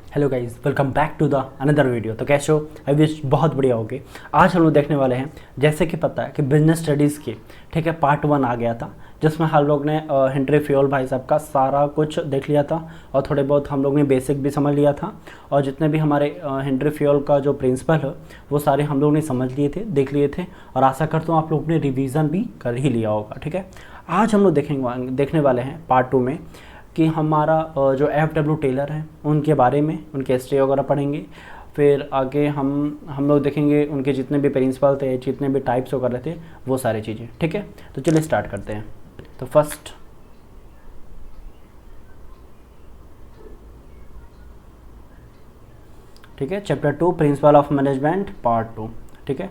Hello guys, welcome back to the another video. तो कैसे हो? आई विश बहुत बढ़िया होगे। आज हम लोग देखने वाले हैं, जैसे कि पता है कि बिजनेस स्टडीज़ के ठीक है पार्ट 1 आ गया था, जिसमें हम लोग ने हेनरी फ्योल भाई साहब का सारा कुछ देख लिया था और थोड़े बहुत हम लोग ने बेसिक भी समझ लिया था। और जितने भी हमारे हेनरी फ्योल का जो प्रिंसिपल है वो सारे हम लोग ने समझ लिए थे, देख लिए थे, और आशा करता हूँ आप लोग ने रिविज़न भी कर ही लिया होगा। ठीक है, आज हम लोग देखने वाले हैं पार्ट 2 में कि हमारा जो एफ.डब्ल्यू. टेलर हैं उनके बारे में, उनके हिस्ट्री वगैरह पढ़ेंगे। फिर आगे हम लोग देखेंगे उनके जितने भी प्रिंसिपल थे, जितने भी टाइप्स वगैरह थे, वो सारी चीज़ें। ठीक है, तो चलिए स्टार्ट करते हैं। तो फर्स्ट, ठीक है, chapter 2 principle of management part 2। ठीक है,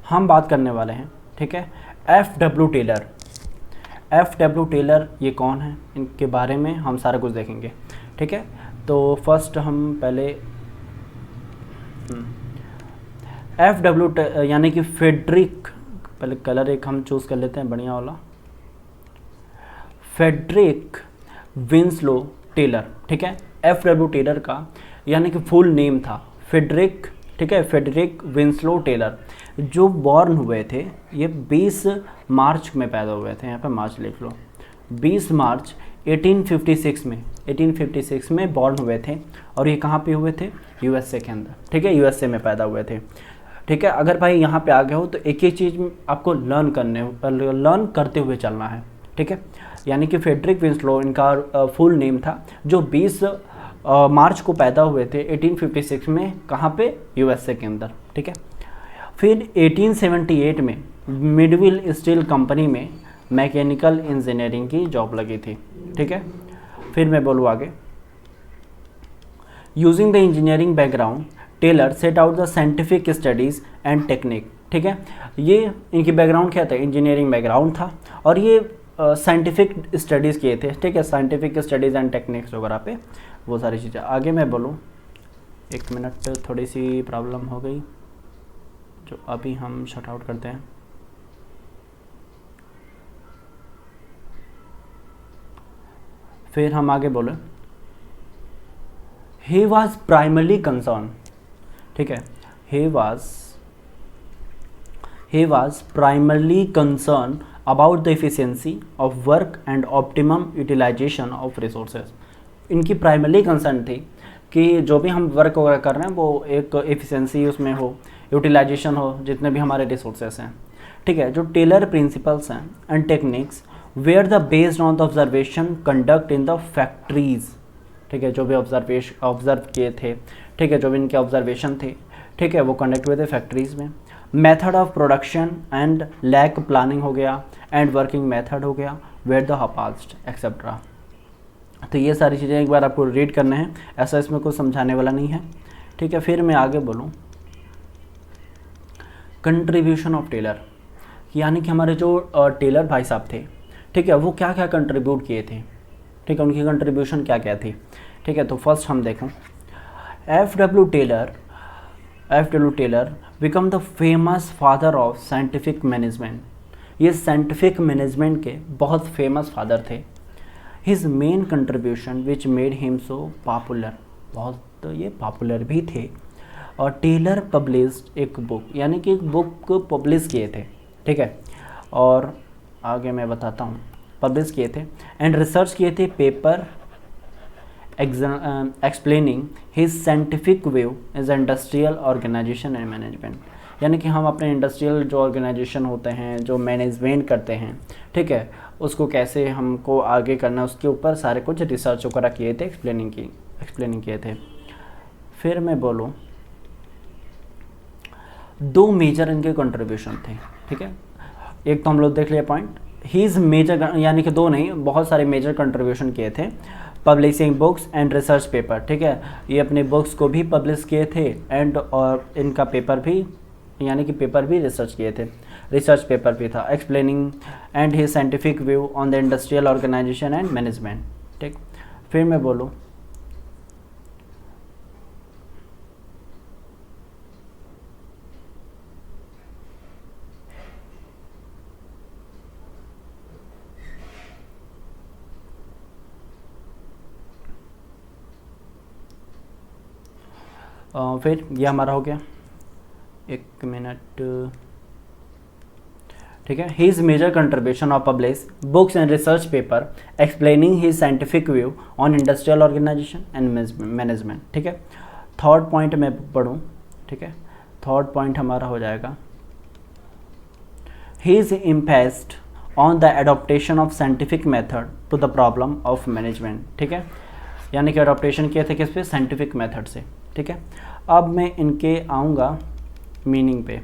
हम बात करने वाले हैं, ठीक है, एफ.डब्ल्यू. टेलर। एफ.डब्ल्यू. टेलर ये कौन है, इनके बारे में हम सारा कुछ देखेंगे। ठीक है, तो फर्स्ट हम पहले एफ.डब्ल्यू. यानी कि फेडरिक, पहले कलर एक हम चूज़ कर लेते हैं बढ़िया वाला, फेडरिक विंसलो टेलर। ठीक है, एफ.डब्ल्यू. टेलर का यानी कि फुल नेम था फेडरिक, ठीक है, फेडरिक विंसलो टेलर। जो बॉर्न हुए थे ये 20 मार्च में पैदा हुए थे, यहाँ पे मार्च लिख लो, 20 मार्च 1856 में बॉर्न हुए थे। और ये कहाँ पे हुए थे? यूएसए के अंदर। ठीक है, यूएसए में पैदा हुए थे। ठीक है, अगर भाई यहाँ पे आ गए हो तो एक ही चीज़ आपको लर्न करते हुए चलना है। ठीक है, यानी कि फेडरिक विंसलो इनका फुल नेम था, जो 20 मार्च को पैदा हुए थे 1856 में, कहाँ पे? यूएसए के अंदर। ठीक है, फिर 1878 में मिडविल स्टील कंपनी में मैकेनिकल इंजीनियरिंग की जॉब लगी थी। ठीक है, फिर मैं बोलूँ आगे, using the engineering background Taylor set out the scientific studies and technique. ठीक है, ये इनकी बैकग्राउंड क्या था? इंजीनियरिंग बैकग्राउंड था, और ये साइंटिफिक स्टडीज़ किए थे। ठीक है, साइंटिफिक स्टडीज़ एंड टेक्निक्स वगैरह पे वो सारी चीज़ें। आगे मैं बोलूँ, एक मिनट, थोड़ी सी प्रॉब्लम हो गई जो अभी हम शट आउट करते हैं। फिर हम आगे बोले, ही वॉज प्राइमरली कंसर्न, ठीक है, he was primarily concern about the efficiency of work and optimum utilisation of resources. इनकी प्राइमरली कंसर्न थी कि जो भी हम वर्क वगैरह कर रहे हैं वो एक एफिशिएंसी उसमें हो, यूटिलाइजेशन हो, जितने भी हमारे रिसोर्सेज हैं। ठीक है, जो टेलर प्रिंसिपल्स हैं and techniques were the based on the observation conduct in the factories. ठीक है, जो भी ऑब्जर्व किए थे, ठीक है, जो भी इनके ऑब्जर्वेशन थे, ठीक है, वो कंडक्ट हुए थे फैक्ट्रीज में। Method of production and lack planning हो गया, एंड वर्किंग मेथड हो गया, वेयर द हपास्ट एक्सेट्रा। तो ये सारी चीज़ें एक बार आपको रीड करने हैं, ऐसा इसमें कुछ समझाने वाला नहीं है। ठीक है, फिर मैं आगे बोलूँ, कंट्रीब्यूशन ऑफ टेलर, यानी कि हमारे जो टेलर भाई साहब थे, ठीक है, वो क्या क्या कंट्रीब्यूट किए थे। ठीक है, उनकी कंट्रीब्यूशन क्या क्या थी। ठीक है, तो फर्स्ट हम देखूँ, F W. Taylor become the famous father of scientific management. ये साइंटिफिक मैनेजमेंट के बहुत फेमस फादर थे। His main contribution which made him so popular, बहुत तो ये पॉपुलर भी थे। और टेलर पब्लिश्ड एक बुक, यानी कि एक बुक पब्लिश किए थे। ठीक है, और आगे मैं बताता हूँ, पब्लिश किए थे एंड रिसर्च किए थे paper explaining his scientific view is industrial organisation and management. यानी कि हम अपने इंडस्ट्रियल जो ऑर्गेनाइजेशन होते हैं, जो मैनेजमेंट करते हैं, ठीक है, उसको कैसे हमको आगे करना है, उसके ऊपर सारे कुछ रिसर्च वगैरह किए थे, एक्सप्लेनिंग किए थे। फिर मैं बोलूँ, दो मेजर इनके कंट्रीब्यूशन थे। ठीक है, एक तो हम लोग देख लिया पॉइंट, हीज मेजर, यानी कि दो नहीं, बहुत सारे मेजर कंट्रीब्यूशन किए थे। Publishing books and research paper, ठीक है, ये अपने बुक्स को भी पब्लिश किए थे, एंड और इनका पेपर भी, यानी कि पेपर भी रिसर्च किए थे, रिसर्च पेपर भी था। Explaining and his scientific view on the industrial organisation and management. ठीक, फिर मैं बोलूँ, फिर ये हमारा हो गया, एक मिनट, ठीक है। His major contribution of publish books and research paper explaining his scientific view on industrial organisation and management, ठीक है। थर्ड पॉइंट मैं पढ़ूँ, ठीक है। थर्ड पॉइंट हमारा हो जाएगा his impact on the adoption of scientific method to the problem of management, ठीक है। यानी कि एडोप्टेशन किए थे किस पे, साइंटिफिक मेथड से, ठीक है। अब मैं इनके आऊँगा मीनिंग पे,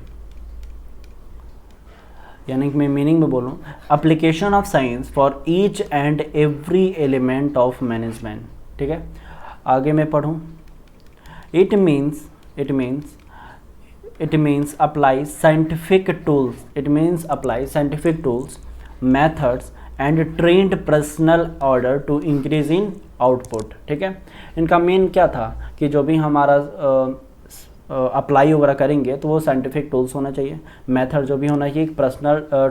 यानी कि मैं मीनिंग में बोलूँ, application of science for each and every element of management, ठीक है। आगे मैं पढ़ूँ, it means apply scientific tools methods and trained personnel order to increase in output, ठीक है। इनका मेन क्या था कि जो भी हमारा अप्लाई वगैरह करेंगे तो वो साइंटिफिक टूल्स होना चाहिए, मेथड जो भी होना चाहिए,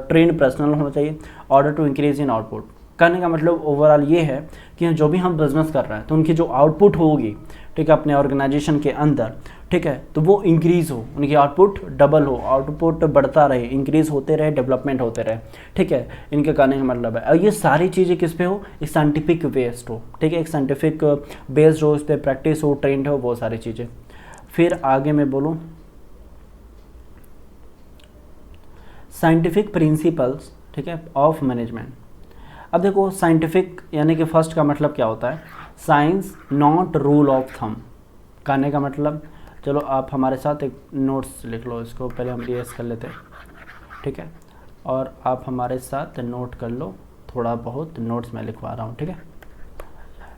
ट्रेंड पर्सनल होना चाहिए, order to increase in output. कहने का मतलब ओवरऑल ये है कि जो भी हम बिजनेस कर रहे हैं तो उनकी जो आउटपुट होगी, ठीक है, अपने ऑर्गेनाइजेशन के अंदर, ठीक है, तो वो इंक्रीज हो, उनकी आउटपुट डबल हो, आउटपुट बढ़ता रहे, इंक्रीज होते रहे, डेवलपमेंट होते रहे, ठीक है। इनके कहने का मतलब है, और ये सारी चीज़ें किस पे हो, एक साइंटिफिक बेस्ड हो, ठीक है, एक साइंटिफिक बेस्ड हो, इस पर प्रैक्टिस हो, ट्रेंड हो, वो सारी चीज़ें। फिर आगे मैं बोलूँ साइंटिफिक प्रिंसिपल्स, ठीक है, ऑफ मैनेजमेंट। अब देखो साइंटिफिक यानी कि फर्स्ट का मतलब क्या होता है, science not rule of thumb. कहने का मतलब, चलो आप हमारे साथ एक नोट्स लिख लो, इसको पहले हम रिवाइज कर लेते हैं, ठीक है, और आप हमारे साथ नोट कर लो, थोड़ा बहुत नोट्स मैं लिखवा रहा हूँ, ठीक है,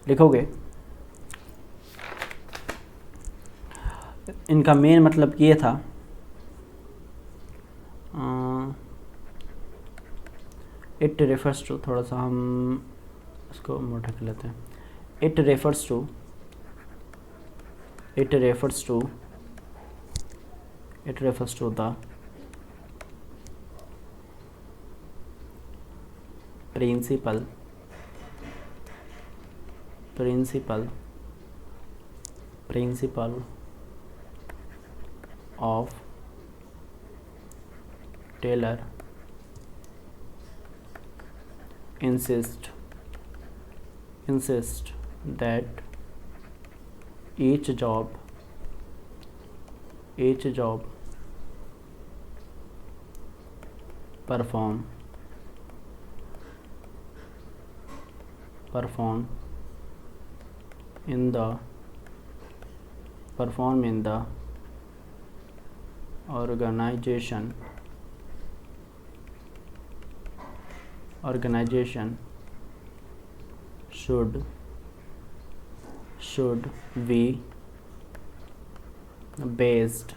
लिखोगे। इनका मेन मतलब ये था, इट रेफर्स टू, थोड़ा सा हम इसको मोटा कर लेते हैं, it refers to the principle of Taylor insist that each job perform in the organization should be based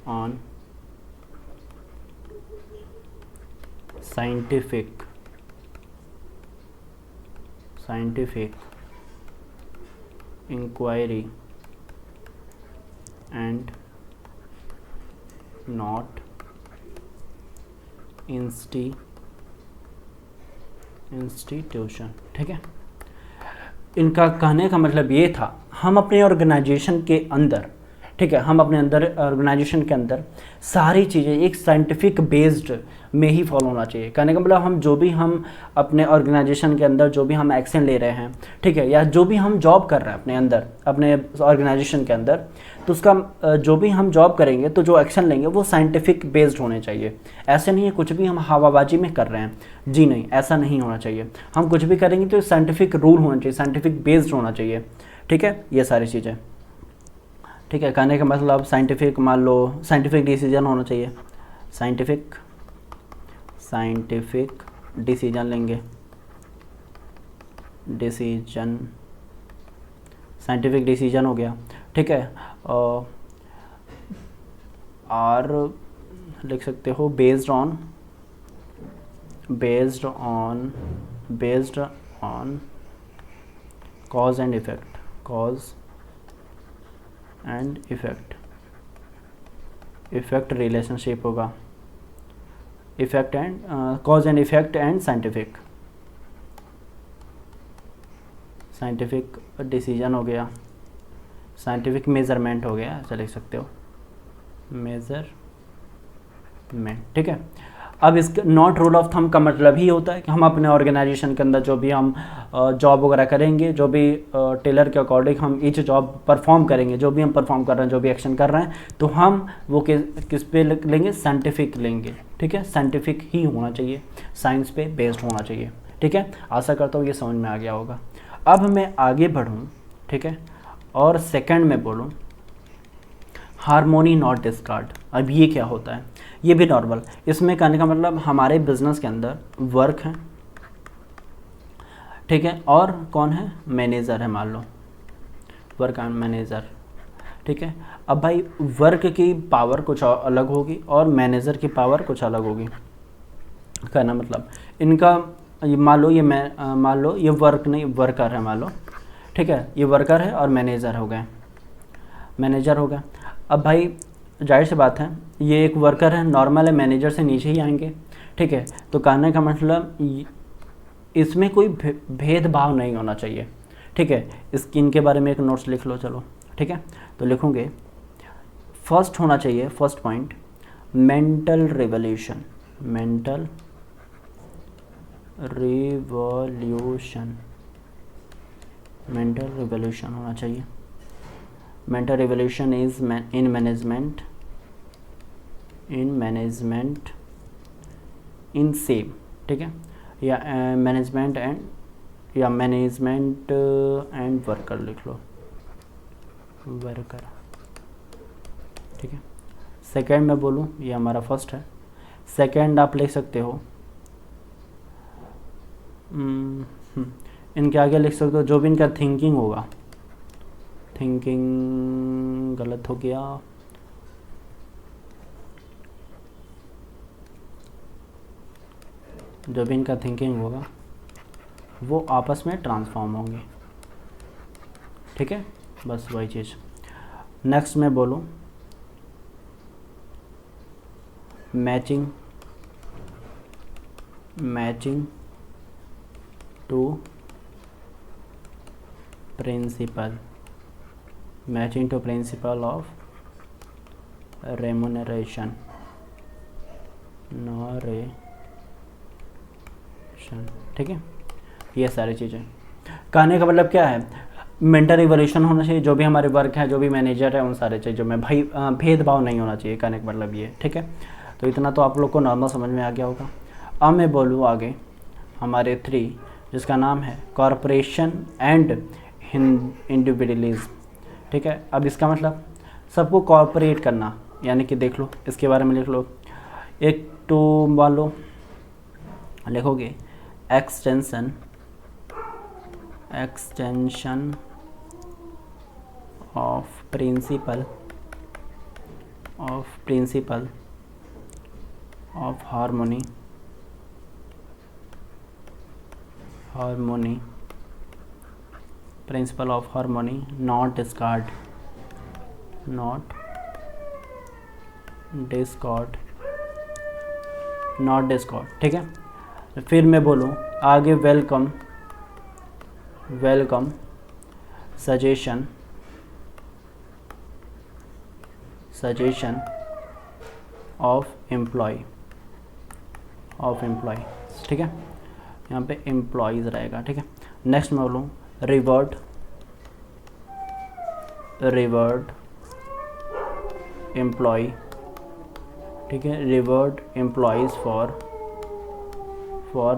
on scientific inquiry and not institution, ठीक है। इनका कहने का मतलब ये था, हम अपने ऑर्गेनाइजेशन के अंदर, ठीक है, हम अपने अंदर ऑर्गेनाइजेशन के अंदर सारी चीज़ें एक साइंटिफिक बेस्ड में ही फॉलो होना चाहिए। कहने का मतलब हम जो भी हम अपने ऑर्गेनाइजेशन के अंदर जो भी हम एक्शन ले रहे हैं, ठीक है, या जो भी हम जॉब कर रहे हैं अपने अंदर अपने ऑर्गेनाइजेशन के अंदर, तो उसका जो भी हम जॉब करेंगे तो जो एक्शन लेंगे वो साइंटिफिक बेस्ड होने चाहिए। ऐसे नहीं है कुछ भी हम हवाबाजी में कर रहे हैं, जी नहीं, ऐसा नहीं होना चाहिए। हम कुछ भी करेंगे तो साइंटिफिक रूल होना चाहिए, साइंटिफिक बेस्ड होना चाहिए, ठीक है, ये सारी चीज़ें, ठीक है। कहने का मतलब साइंटिफिक, मान लो साइंटिफिक डिसीजन होना चाहिए, साइंटिफिक डिसीजन लेंगे, साइंटिफिक डिसीजन हो गया, ठीक है। और लिख सकते हो based on cause and effect relationship होगा, effect and cause and effect and scientific decision हो गया, साइंटिफिक मेजरमेंट हो गया, ऐसा लिख सकते हो, मेजरमेंट, ठीक है। अब इसका नॉट रूल ऑफ थंब का मतलब ही होता है कि हम अपने ऑर्गेनाइजेशन के अंदर जो भी हम जॉब वगैरह करेंगे, जो भी टेलर के अकॉर्डिंग हम ईच जॉब परफॉर्म करेंगे, जो भी हम परफॉर्म कर रहे हैं, जो भी एक्शन कर रहे हैं, तो हम वो किस पे लेंगे, साइंटिफिक लेंगे, ठीक है। साइंटिफिक ही होना चाहिए, साइंस पे बेस्ड होना चाहिए, ठीक है। आशा करता हूँ ये समझ में आ गया होगा। अब मैं आगे बढ़ूँ, ठीक है, और सेकंड में बोलूँ हारमोनी नॉट डिस्कार्ड। अब ये क्या होता है, ये भी नॉर्मल, इसमें कहने का मतलब हमारे बिजनेस के अंदर वर्क है, ठीक है, और कौन है, मैनेजर है, मान लो वर्क एंड मैनेजर, ठीक है। अब भाई वर्क की पावर कुछ अलग होगी और मैनेजर की पावर कुछ अलग होगी। कहना मतलब इनका मान लो ये वर्क नहीं वर्कर है, मान लो, ठीक है, ये वर्कर है और मैनेजर हो गए, मैनेजर हो गया। अब भाई जाहिर सी बात है ये एक वर्कर है, नॉर्मल है, मैनेजर से नीचे ही आएंगे, ठीक है। तो कहने का मतलब इसमें कोई भेदभाव नहीं होना चाहिए, ठीक है। इनके बारे में एक नोट्स लिख लो, चलो, ठीक है। तो लिखूँगे फर्स्ट होना चाहिए, first point mental revolution, mental revolution, mental revolution होना चाहिए। Mental revolution is in management, in same, ठीक है, या मैनेजमेंट एंड वर्कर लिख लो, वर्कर, ठीक है। सेकंड में बोलूँ, ये हमारा फर्स्ट है, सेकंड आप लिख सकते हो इनके आगे लिख सकते हो जो भी इनका थिंकिंग होगा, थिंकिंग गलत हो गया, जो भी इनका थिंकिंग होगा वो आपस में ट्रांसफॉर्म होंगे, ठीक है, बस वही चीज़। नेक्स्ट मैं बोलूँ matching to principle, matching to principle of remuneration, ठीक है। ये सारी चीज़ें कहने का मतलब क्या है, मेंटल रिवॉल्यूशन होना चाहिए, जो भी हमारे वर्क है, जो भी मैनेजर है, उन सारे चीज़ों में भाई भेदभाव नहीं होना चाहिए, कहने का मतलब ये, ठीक है। तो इतना तो आप लोग को नॉर्मल समझ में आ गया होगा। अब मैं बोलूँ आगे हमारे 3, जिसका नाम है कॉरपोरेशन एंड इंडिविजुअलिज्म, ठीक है। अब इसका मतलब सबको कॉर्पोरेट करना, यानी कि देख लो इसके बारे में लिख लो। एक तो मान लो लिखोगे extension of principle of harmony principle of harmony not discard, ठीक है। फिर मैं बोलूँ आगे वेलकम सजेशन ऑफ एम्प्लॉय, ठीक है, यहाँ पे एम्प्लॉयज़ रहेगा, ठीक है। नेक्स्ट मैं बोलूँ रिवर्ड एम्प्लॉय, ठीक है, revered employees for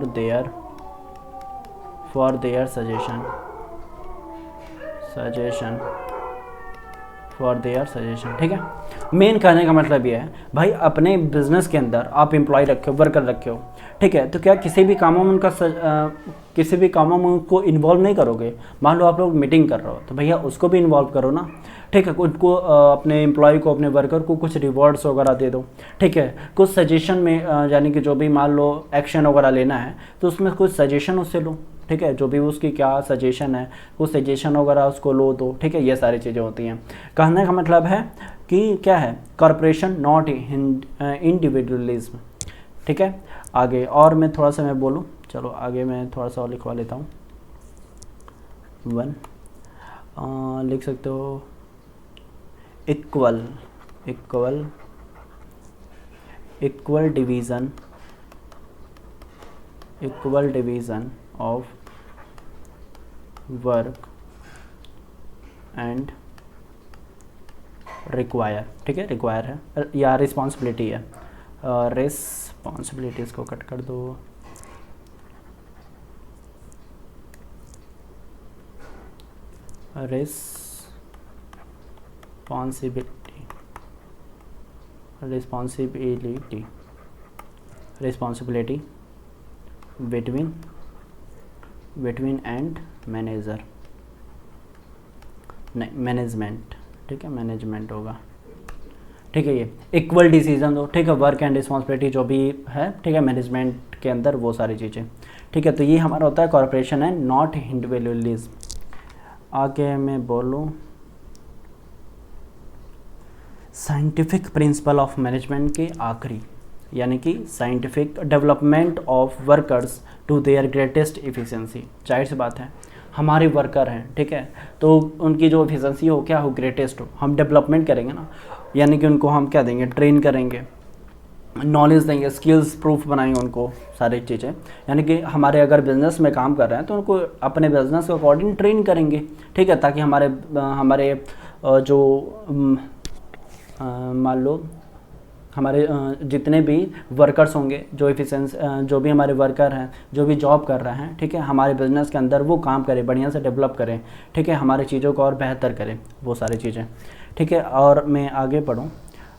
their suggestion ठीक है। मेन कहने का मतलब ये है भाई अपने बिजनेस के अंदर आप एम्प्लॉय रखे हो, वर्कर रखे हो, ठीक है, तो क्या किसी भी कामों में उनको इन्वॉल्व नहीं करोगे। मान लो आप लोग मीटिंग कर रहे हो तो भैया उसको भी इन्वॉल्व करो ना, ठीक है। उनको अपने एम्प्लॉय को, अपने वर्कर को कुछ रिवॉर्ड्स वगैरह दे दो, ठीक है। कुछ सजेशन में यानी कि जो भी मान लो एक्शन वगैरह लेना है तो उसमें कुछ सजेशन उससे लो, ठीक है, जो भी उसकी क्या सजेशन है वो सजेशन वगैरह उसको लो दो, ठीक है। ये सारी चीज़ें होती हैं। कहने का मतलब है कि क्या है, कॉरपोरेशन नॉट इंडिविजुअलिज्म, ठीक है। आगे और मैं थोड़ा सा मैं बोलूँ, चलो आगे मैं थोड़ा सा और लिखवा लेता हूँ। 1 लिख सकते हो equal division of work and require, ठीक है, रिक्वायर है या रिस्पॉन्सिबिलिटी है, रिस्पॉन्सिबिलिटीज़ को कट कर दो, रिस्पॉन्सिबिलिटी बिटवीन एंड मैनेजर, नहीं मैनेजमेंट, ठीक है, मैनेजमेंट होगा, ठीक है। ये इक्वल डिसीजन दो, ठीक है, वर्क एंड रिस्पॉन्सिबिलिटी जो भी है, ठीक है, मैनेजमेंट के अंदर वो सारी चीज़ें, ठीक है। तो ये हमारा होता है कॉर्पोरेशन है, नॉट इंडिविजुअलिज्म। आगे मैं बोलूँ साइंटिफिक प्रिंसिपल ऑफ मैनेजमेंट के आखिरी, यानी कि scientific development of workers to their greatest efficiency. जाहिर सी बात है, हमारे वर्कर हैं, ठीक है, तो उनकी जो एफिशिएंसी हो क्या हो, ग्रेटेस्ट हो, हम डेवलपमेंट करेंगे ना, यानी कि उनको हम क्या देंगे, ट्रेन करेंगे, नॉलेज देंगे, स्किल्स प्रूफ बनाएंगे उनको, सारी चीज़ें, यानी कि हमारे अगर बिज़नेस में काम कर रहे हैं तो उनको अपने बिज़नेस के अकॉर्डिंग ट्रेन करेंगे, ठीक है, ताकि हमारे जो मान लो हमारे जितने भी वर्कर्स होंगे, जो भी हमारे वर्कर हैं, जो भी जॉब कर रहे हैं, ठीक है, हमारे बिज़नेस के अंदर वो काम करें, बढ़िया से डेवलप करें, ठीक है, हमारी चीज़ों को और बेहतर करें, वो सारी चीज़ें, ठीक है। और मैं आगे पढ़ूँ,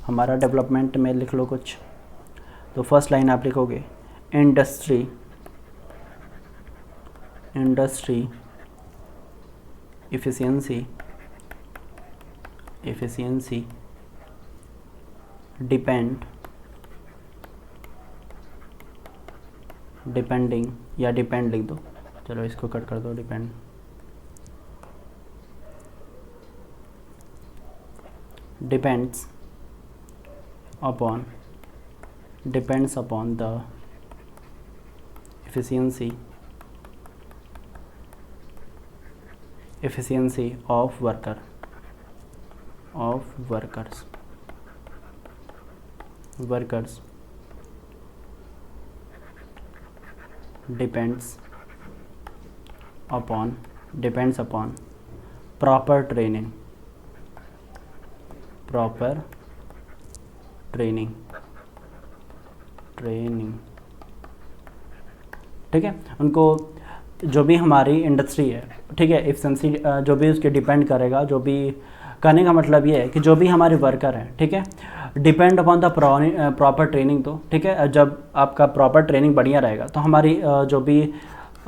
हमारा डेवलपमेंट में लिख लो कुछ, तो फर्स्ट लाइन आप लिखोगे इंडस्ट्री एफिशिएंसी डिपेंडिंग या डिपेंड लिख दो, चलो इसको कट कर दो, depends upon the efficiency of workers depends upon proper training, ठीक है। उनको जो भी हमारी इंडस्ट्री है, ठीक है, एफिशिएंसी जो भी उसके डिपेंड करेगा, जो भी कहने का मतलब ये है कि जो भी हमारे वर्कर हैं, ठीक है, depend upon the proper training, तो ठीक है, जब आपका प्रॉपर ट्रेनिंग बढ़िया रहेगा तो हमारी जो भी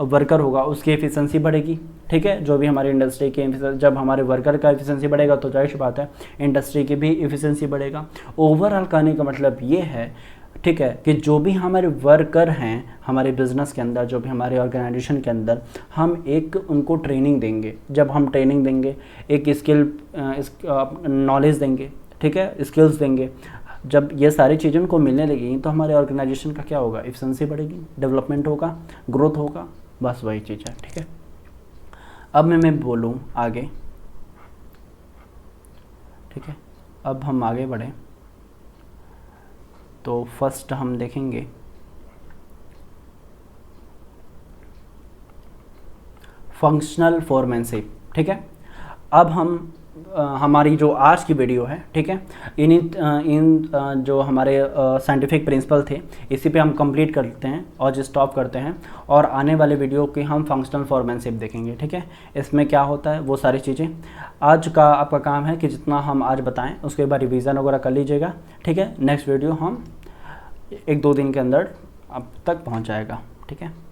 वर्कर होगा उसकी एफिशिएंसी बढ़ेगी, ठीक है, जो भी हमारी इंडस्ट्री की जब हमारे वर्कर का एफिशिएंसी बढ़ेगा तो जाहिर सी बात है इंडस्ट्री की भी एफिशिएंसी बढ़ेगा। ओवरऑल कहने का मतलब ये है, ठीक है, कि जो भी हमारे वर्कर हैं हमारे बिज़नेस के अंदर, जो भी हमारे ऑर्गेनाइजेशन के अंदर, हम एक उनको ट्रेनिंग देंगे, जब हम ट्रेनिंग देंगे, एक नॉलेज देंगे, ठीक है, स्किल्स देंगे, जब ये सारी चीज़ें उनको मिलने लगेंगी तो हमारे ऑर्गेनाइजेशन का क्या होगा, एफिशिएंसी बढ़ेगी, डेवलपमेंट होगा, ग्रोथ होगा, बस वही चीज़ है, ठीक है। अब मैं बोलूँ आगे, ठीक है, अब हम आगे बढ़ें तो फर्स्ट हम देखेंगे फंक्शनल फोरमैनशिप, ठीक है। अब हम हमारी जो आज की वीडियो है, ठीक है, इन जो हमारे साइंटिफिक प्रिंसिपल थे इसी पे हम कंप्लीट करते हैं और स्टॉप करते हैं, और आने वाले वीडियो के हम फंक्शनल फोरमैनशिप देखेंगे, ठीक है। इसमें क्या होता है वो सारी चीज़ें आज का आपका काम है कि जितना हम आज बताएं उसके बाद रिवीजन वगैरह कर लीजिएगा, ठीक है। नेक्स्ट वीडियो हम 1-2 दिन के अंदर अब तक पहुंच जाएगा, ठीक है।